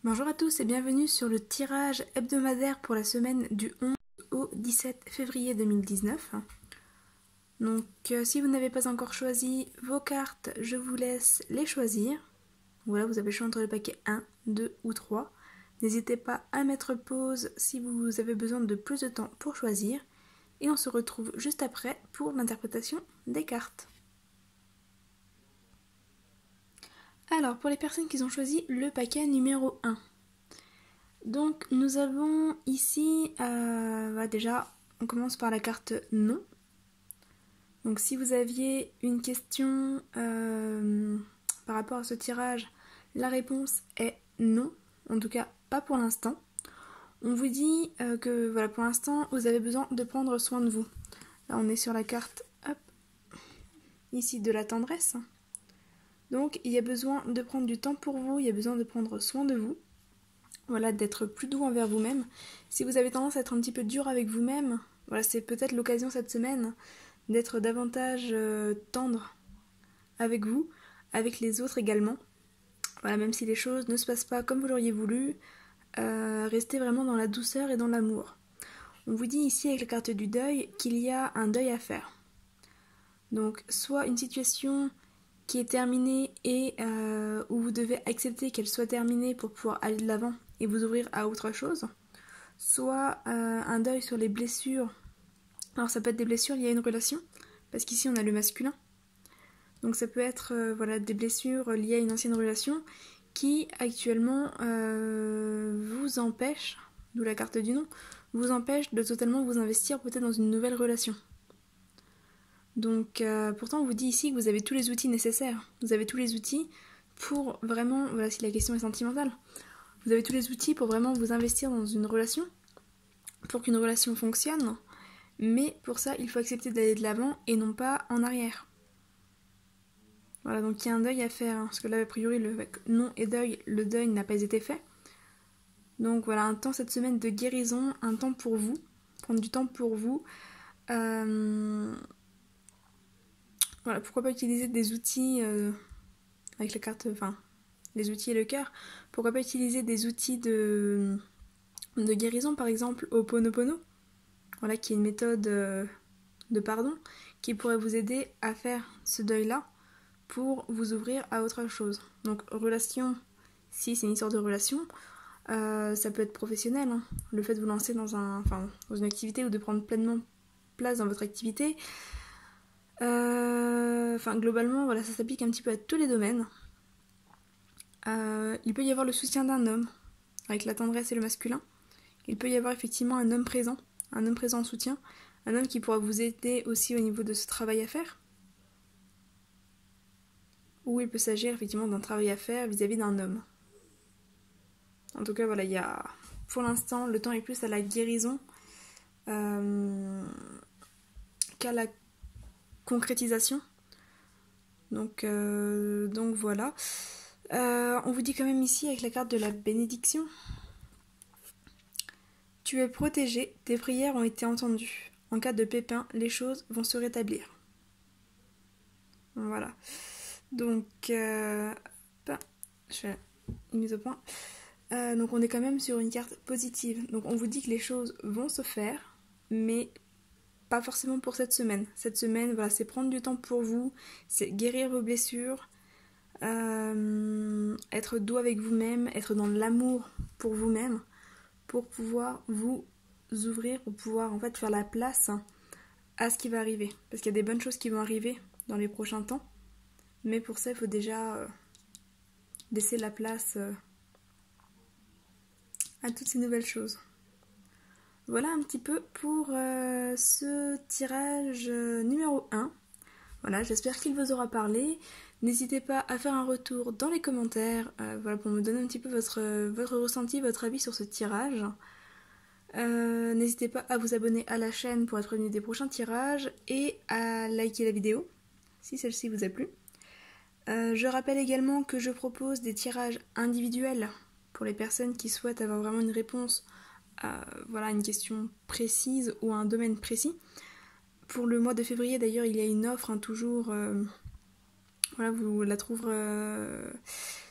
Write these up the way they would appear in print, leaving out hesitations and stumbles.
Bonjour à tous et bienvenue sur le tirage hebdomadaire pour la semaine du 11 au 17 février 2019. Donc si vous n'avez pas encore choisi vos cartes, je vous laisse les choisir. Voilà, vous avez le choix entre le paquet 1, 2 ou 3. N'hésitez pas à mettre pause si vous avez besoin de plus de temps pour choisir. Et on se retrouve juste après pour l'interprétation des cartes. Alors, pour les personnes qui ont choisi le paquet numéro 1. Donc, nous avons ici, déjà, on commence par la carte non. Donc, si vous aviez une question par rapport à ce tirage, la réponse est non. En tout cas, pas pour l'instant. On vous dit que, voilà, pour l'instant, vous avez besoin de prendre soin de vous. Là, on est sur la carte, ici, de la tendresse. Donc, il y a besoin de prendre du temps pour vous, il y a besoin de prendre soin de vous. Voilà, d'être plus doux envers vous-même. Si vous avez tendance à être un petit peu dur avec vous-même, voilà, c'est peut-être l'occasion cette semaine d'être davantage tendre avec vous, avec les autres également. Voilà, même si les choses ne se passent pas comme vous l'auriez voulu, restez vraiment dans la douceur et dans l'amour. On vous dit ici avec la carte du deuil qu'il y a un deuil à faire. Donc, soit une situation qui est terminée et où vous devez accepter qu'elle soit terminée pour pouvoir aller de l'avant et vous ouvrir à autre chose, soit un deuil sur les blessures. Alors ça peut être des blessures liées à une relation, parce qu'ici on a le masculin. Donc ça peut être des blessures liées à une ancienne relation qui actuellement vous empêchent, d'où la carte du non, vous empêche de totalement vous investir peut-être dans une nouvelle relation. Donc pourtant on vous dit ici que vous avez tous les outils nécessaires. Vous avez tous les outils pour vraiment, voilà, si la question est sentimentale, vous avez tous les outils pour vraiment vous investir dans une relation, pour qu'une relation fonctionne, mais pour ça il faut accepter d'aller de l'avant et non pas en arrière. Voilà, donc il y a un deuil à faire, parce que là a priori le non et deuil, le deuil n'a pas été fait. Donc voilà, un temps cette semaine de guérison, un temps pour vous, prendre du temps pour vous. Voilà, pourquoi pas utiliser des outils avec la carte, les outils et le cœur. Pourquoi pas utiliser des outils de guérison, par exemple Ho'oponopono, voilà, qui est une méthode de pardon, qui pourrait vous aider à faire ce deuil-là pour vous ouvrir à autre chose. Donc relation, si c'est une histoire de relation, ça peut être professionnel, hein. Le fait de vous lancer dans une activité ou de prendre pleinement place dans votre activité. Globalement, voilà, ça s'applique un petit peu à tous les domaines. Il peut y avoir le soutien d'un homme, avec la tendresse et le masculin. Il peut y avoir effectivement un homme présent en soutien, un homme qui pourra vous aider aussi au niveau de ce travail à faire. Ou il peut s'agir effectivement d'un travail à faire vis-à-vis d'un homme. En tout cas, voilà, il y a, pour l'instant, le temps est plus à la guérison qu'à la concrétisation. Donc voilà. On vous dit quand même ici avec la carte de la bénédiction. Tu es protégé, tes prières ont été entendues. En cas de pépin, les choses vont se rétablir. Voilà. Donc, je fais une mise au point. Donc on est quand même sur une carte positive. Donc on vous dit que les choses vont se faire, mais pas forcément pour cette semaine. Cette semaine, voilà, c'est prendre du temps pour vous, c'est guérir vos blessures, être doux avec vous-même, être dans l'amour pour vous-même, pour pouvoir vous ouvrir, pour pouvoir en fait faire la place à ce qui va arriver. Parce qu'il y a des bonnes choses qui vont arriver dans les prochains temps, mais pour ça il faut déjà laisser la place à toutes ces nouvelles choses. Voilà un petit peu pour ce tirage numéro 1. Voilà, j'espère qu'il vous aura parlé. N'hésitez pas à faire un retour dans les commentaires, pour me donner un petit peu votre ressenti, votre avis sur ce tirage. N'hésitez pas à vous abonner à la chaîne pour être prévenu des prochains tirages et à liker la vidéo si celle-ci vous a plu. Je rappelle également que je propose des tirages individuels pour les personnes qui souhaitent avoir vraiment une réponse à une question précise ou à un domaine précis. Pour le mois de février d'ailleurs il y a une offre toujours, vous la trouverez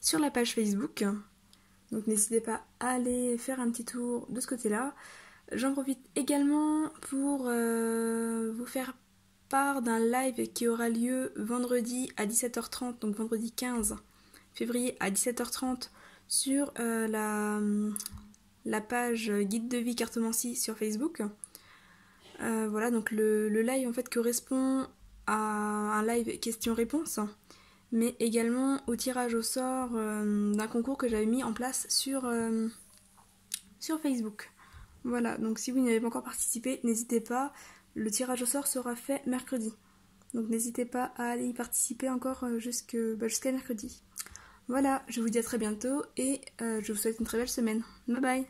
sur la page Facebook. Donc n'hésitez pas à aller faire un petit tour de ce côté-là. J'en profite également pour vous faire part d'un live qui aura lieu vendredi à 17h30, donc vendredi 15 février à 17h30 sur la page Guide de vie cartomancie sur Facebook. Voilà, donc le live en fait correspond à un live question-réponse, mais également au tirage au sort d'un concours que j'avais mis en place sur Facebook. Voilà, donc si vous n'y avez pas encore participé, n'hésitez pas, le tirage au sort sera fait mercredi. Donc n'hésitez pas à aller y participer encore jusqu'à mercredi. Voilà, je vous dis à très bientôt et je vous souhaite une très belle semaine. Bye bye.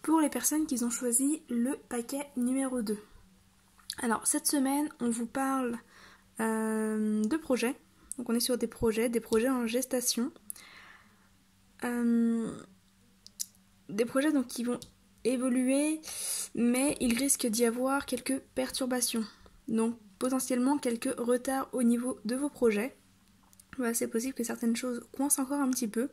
Pour les personnes qui ont choisi le paquet numéro 2. Alors cette semaine, on vous parle de projets. Donc on est sur des projets en gestation. Des projets donc qui vont évoluer, mais il risque d'y avoir quelques perturbations. Donc potentiellement quelques retards au niveau de vos projets. Voilà, c'est possible que certaines choses coincent encore un petit peu.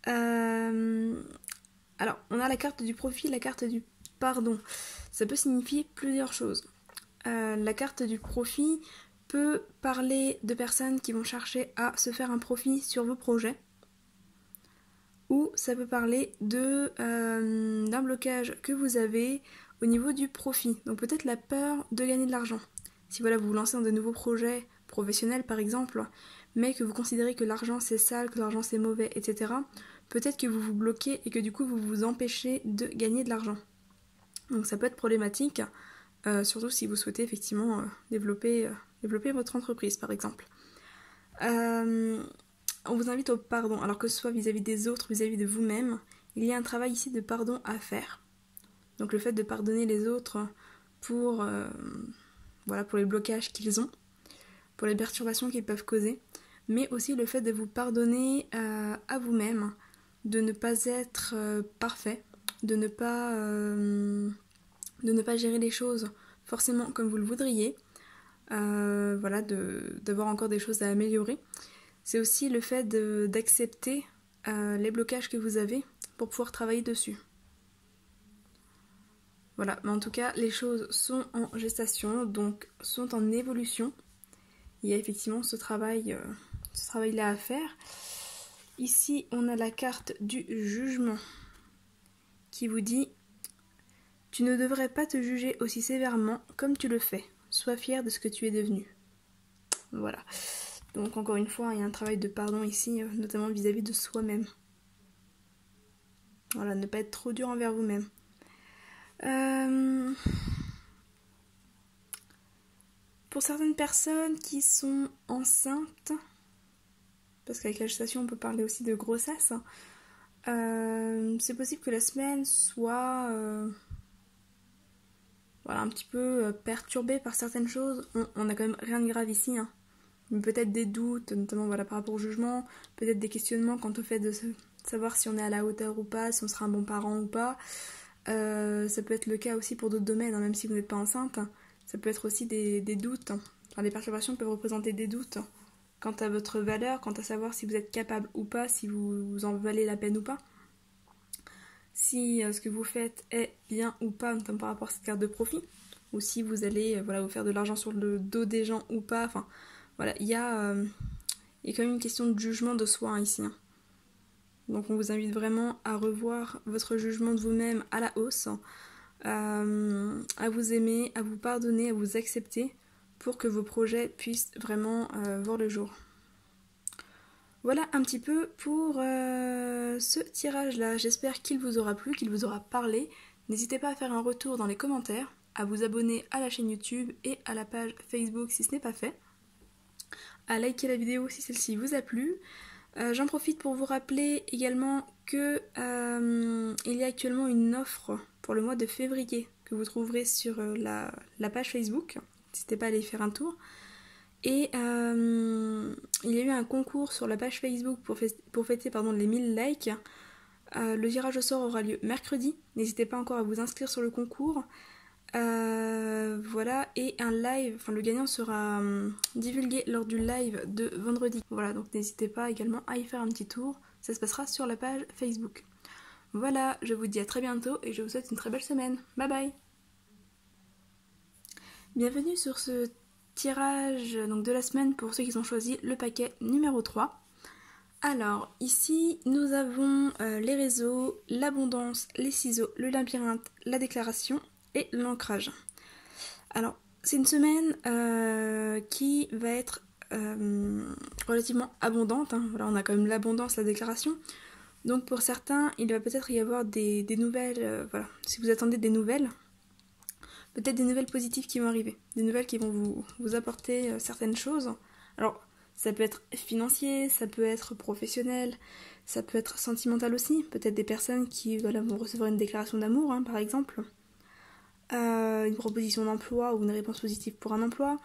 Alors, on a la carte du profit, la carte du pardon. Ça peut signifier plusieurs choses. La carte du profit peut parler de personnes qui vont chercher à se faire un profit sur vos projets. Ou ça peut parler d'un blocage que vous avez au niveau du profit. Donc peut-être la peur de gagner de l'argent. Si voilà, vous vous lancez dans de nouveaux projets professionnels par exemple, mais que vous considérez que l'argent c'est sale, que l'argent c'est mauvais, etc., peut-être que vous vous bloquez et que du coup vous vous empêchez de gagner de l'argent. Donc ça peut être problématique, surtout si vous souhaitez effectivement développer votre entreprise par exemple. On vous invite au pardon, alors que ce soit vis-à-vis des autres, vis-à-vis de vous-même, il y a un travail ici de pardon à faire. Donc le fait de pardonner les autres pour les blocages qu'ils ont, pour les perturbations qu'ils peuvent causer, mais aussi le fait de vous pardonner à vous-même, de ne pas être parfait, de ne pas gérer les choses forcément comme vous le voudriez, d'avoir encore des choses à améliorer. C'est aussi le fait d'accepter les blocages que vous avez pour pouvoir travailler dessus. Voilà, mais en tout cas, les choses sont en gestation, donc sont en évolution. Il y a effectivement ce travail-là à faire. Ici, on a la carte du jugement qui vous dit « Tu ne devrais pas te juger aussi sévèrement comme tu le fais. Sois fier de ce que tu es devenu. » Voilà. Donc encore une fois, il y a un travail de pardon ici, notamment vis-à-vis de soi-même. Voilà, ne pas être trop dur envers vous-même. Pour certaines personnes qui sont enceintes, parce qu'avec la gestation on peut parler aussi de grossesse, c'est possible que la semaine soit un petit peu perturbée par certaines choses. On a quand même rien de grave ici, hein. Peut-être des doutes, notamment par rapport au jugement, peut-être des questionnements quant au fait de savoir si on est à la hauteur ou pas, si on sera un bon parent ou pas. Ça peut être le cas aussi pour d'autres domaines, hein, même si vous n'êtes pas enceinte. Ça peut être aussi des doutes. Enfin, les perturbations peuvent représenter des doutes quant à votre valeur, quant à savoir si vous êtes capable ou pas, si vous en valez la peine ou pas. Si ce que vous faites est bien ou pas, notamment par rapport à cette carte de profit, ou si vous allez vous faire de l'argent sur le dos des gens ou pas. Enfin, voilà, il y a quand même une question de jugement de soi ici. Hein. Donc on vous invite vraiment à revoir votre jugement de vous-même à la hausse, à vous aimer, à vous pardonner, à vous accepter pour que vos projets puissent vraiment voir le jour. Voilà un petit peu pour ce tirage-là. J'espère qu'il vous aura plu, qu'il vous aura parlé. N'hésitez pas à faire un retour dans les commentaires, à vous abonner à la chaîne YouTube et à la page Facebook si ce n'est pas fait, à liker la vidéo si celle-ci vous a plu. J'en profite pour vous rappeler également que il y a actuellement une offre pour le mois de février que vous trouverez sur la page Facebook. N'hésitez pas à aller y faire un tour. Et il y a eu un concours sur la page Facebook pour fêter les 1000 likes. Le tirage au sort aura lieu mercredi. N'hésitez pas encore à vous inscrire sur le concours. Voilà, et un live, enfin le gagnant sera divulgué lors du live de vendredi. Voilà, donc n'hésitez pas également à y faire un petit tour, ça se passera sur la page Facebook. Voilà, je vous dis à très bientôt et je vous souhaite une très belle semaine. Bye bye. Bienvenue sur ce tirage donc, de la semaine pour ceux qui ont choisi le paquet numéro 3. Alors, ici, nous avons les réseaux, l'abondance, les ciseaux, le labyrinthe, la déclaration et l'ancrage. Alors, c'est une semaine qui va être relativement abondante. Hein. Voilà, on a quand même l'abondance, la déclaration. Donc pour certains, il va peut-être y avoir des nouvelles, voilà, si vous attendez des nouvelles, peut-être des nouvelles positives qui vont arriver, des nouvelles qui vont vous apporter certaines choses. Alors, ça peut être financier, ça peut être professionnel, ça peut être sentimental aussi, peut-être des personnes qui voilà, vont recevoir une déclaration d'amour, hein, par exemple, une proposition d'emploi ou une réponse positive pour un emploi,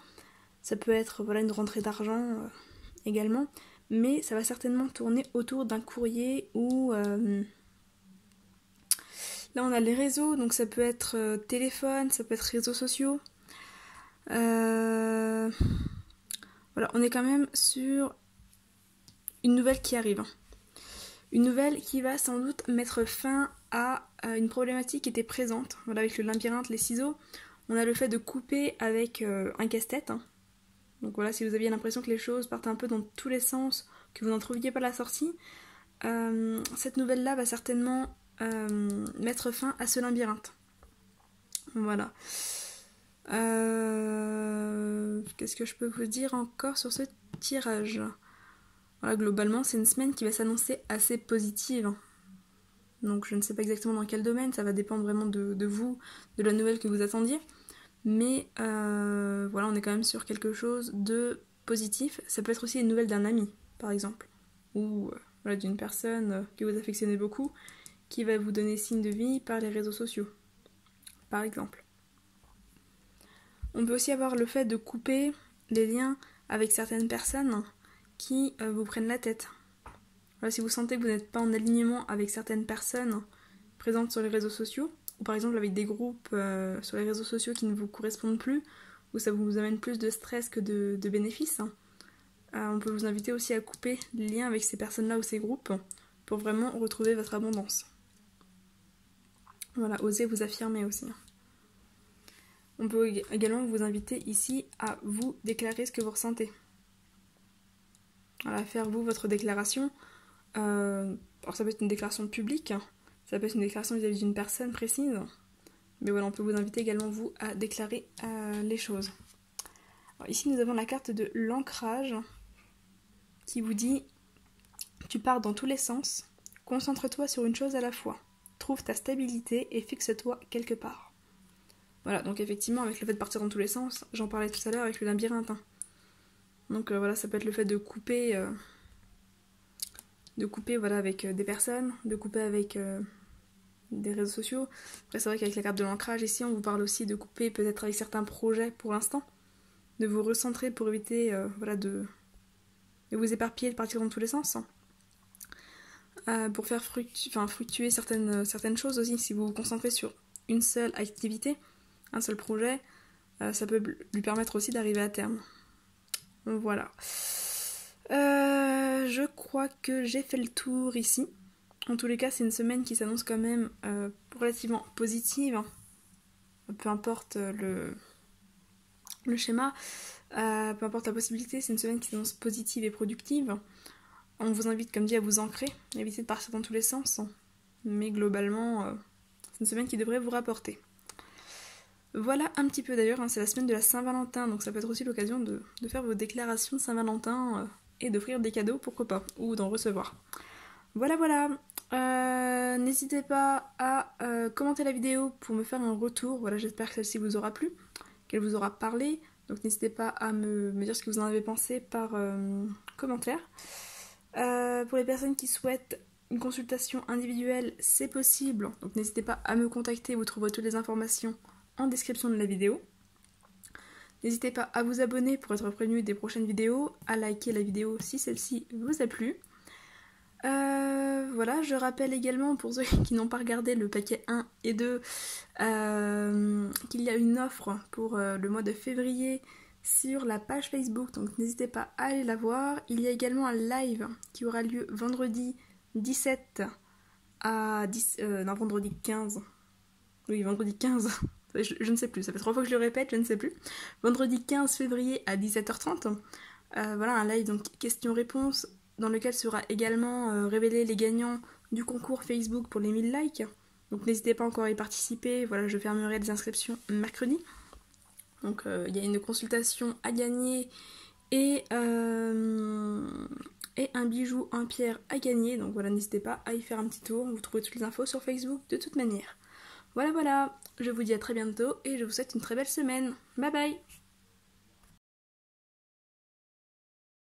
ça peut être voilà, une rentrée d'argent également, mais ça va certainement tourner autour d'un courrier ou... Là on a les réseaux, donc ça peut être téléphone, ça peut être réseaux sociaux. Voilà, on est quand même sur une nouvelle qui arrive. Une nouvelle qui va sans doute mettre fin à une problématique qui était présente. Voilà, avec le labyrinthe, les ciseaux, on a le fait de couper avec un casse-tête. Hein. Donc voilà, si vous aviez l'impression que les choses partent un peu dans tous les sens, que vous n'en trouviez pas la sortie, cette nouvelle-là va certainement mettre fin à ce labyrinthe. Voilà. Qu'est-ce que je peux vous dire encore sur ce tirage ? Voilà, globalement, c'est une semaine qui va s'annoncer assez positive. Donc je ne sais pas exactement dans quel domaine, ça va dépendre vraiment de vous, de la nouvelle que vous attendiez. Mais voilà, on est quand même sur quelque chose de positif. Ça peut être aussi une nouvelle d'un ami, par exemple. Ou voilà, d'une personne que vous affectionnez beaucoup, qui va vous donner signe de vie par les réseaux sociaux, par exemple. On peut aussi avoir le fait de couper les liens avec certaines personnes qui vous prennent la tête. Voilà, si vous sentez que vous n'êtes pas en alignement avec certaines personnes présentes sur les réseaux sociaux, ou par exemple avec des groupes sur les réseaux sociaux qui ne vous correspondent plus, où ça vous amène plus de stress que de bénéfices, on peut vous inviter aussi à couper les liens avec ces personnes-là ou ces groupes pour vraiment retrouver votre abondance. Voilà, osez vous affirmer aussi. On peut également vous inviter ici à vous déclarer ce que vous ressentez. Voilà, faire vous votre déclaration. Alors ça peut être une déclaration publique, ça peut être une déclaration vis-à-vis d'une personne précise. Mais voilà, on peut vous inviter également vous à déclarer les choses. Alors, ici nous avons la carte de l'ancrage qui vous dit « Tu pars dans tous les sens, concentre-toi sur une chose à la fois, trouve ta stabilité et fixe-toi quelque part. » Voilà, donc effectivement avec le fait de partir dans tous les sens, j'en parlais tout à l'heure avec le labyrinthe. Hein. Donc voilà, ça peut être le fait de couper voilà, avec des personnes, de couper avec des réseaux sociaux. Après c'est vrai qu'avec la carte de l'ancrage ici, on vous parle aussi de couper peut-être avec certains projets pour l'instant, de vous recentrer pour éviter voilà, de vous éparpiller, de partir dans tous les sens. Pour faire fructuer certaines choses aussi, si vous vous concentrez sur une seule activité, un seul projet, ça peut lui permettre aussi d'arriver à terme. Donc voilà. Je crois que j'ai fait le tour ici. En tous les cas, c'est une semaine qui s'annonce quand même relativement positive. Peu importe le schéma, peu importe la possibilité, c'est une semaine qui s'annonce positive et productive. On vous invite, comme dit, à vous ancrer, éviter de partir dans tous les sens. Mais globalement, c'est une semaine qui devrait vous rapporter. Voilà un petit peu d'ailleurs, hein, c'est la semaine de la Saint-Valentin, donc ça peut être aussi l'occasion de faire vos déclarations de Saint-Valentin et d'offrir des cadeaux, pourquoi pas, ou d'en recevoir. Voilà. N'hésitez pas à commenter la vidéo pour me faire un retour. Voilà, j'espère que celle-ci vous aura plu, qu'elle vous aura parlé. Donc n'hésitez pas à me dire ce que vous en avez pensé par commentaire. Pour les personnes qui souhaitent une consultation individuelle, c'est possible. Donc n'hésitez pas à me contacter, vous trouverez toutes les informations en description de la vidéo. N'hésitez pas à vous abonner pour être prévenu des prochaines vidéos, à liker la vidéo si celle-ci vous a plu. Voilà, je rappelle également pour ceux qui n'ont pas regardé le paquet 1 et 2 qu'il y a une offre pour le mois de février sur la page Facebook, donc n'hésitez pas à aller la voir. Il y a également un live qui aura lieu vendredi 17 à 10, non, vendredi 15. Oui, vendredi 15. Je ne sais plus, ça fait 3 fois que je le répète, je ne sais plus. Vendredi 15 février à 17h30. Voilà, un live, donc questions-réponses, dans lequel sera également révélé les gagnants du concours Facebook pour les 1000 likes. Donc n'hésitez pas encore à y participer. Voilà, je fermerai les inscriptions mercredi. Donc il y a une consultation à gagner et un bijou en pierre à gagner. Donc voilà, n'hésitez pas à y faire un petit tour. Vous trouvez toutes les infos sur Facebook de toute manière. Voilà, je vous dis à très bientôt et je vous souhaite une très belle semaine. Bye bye!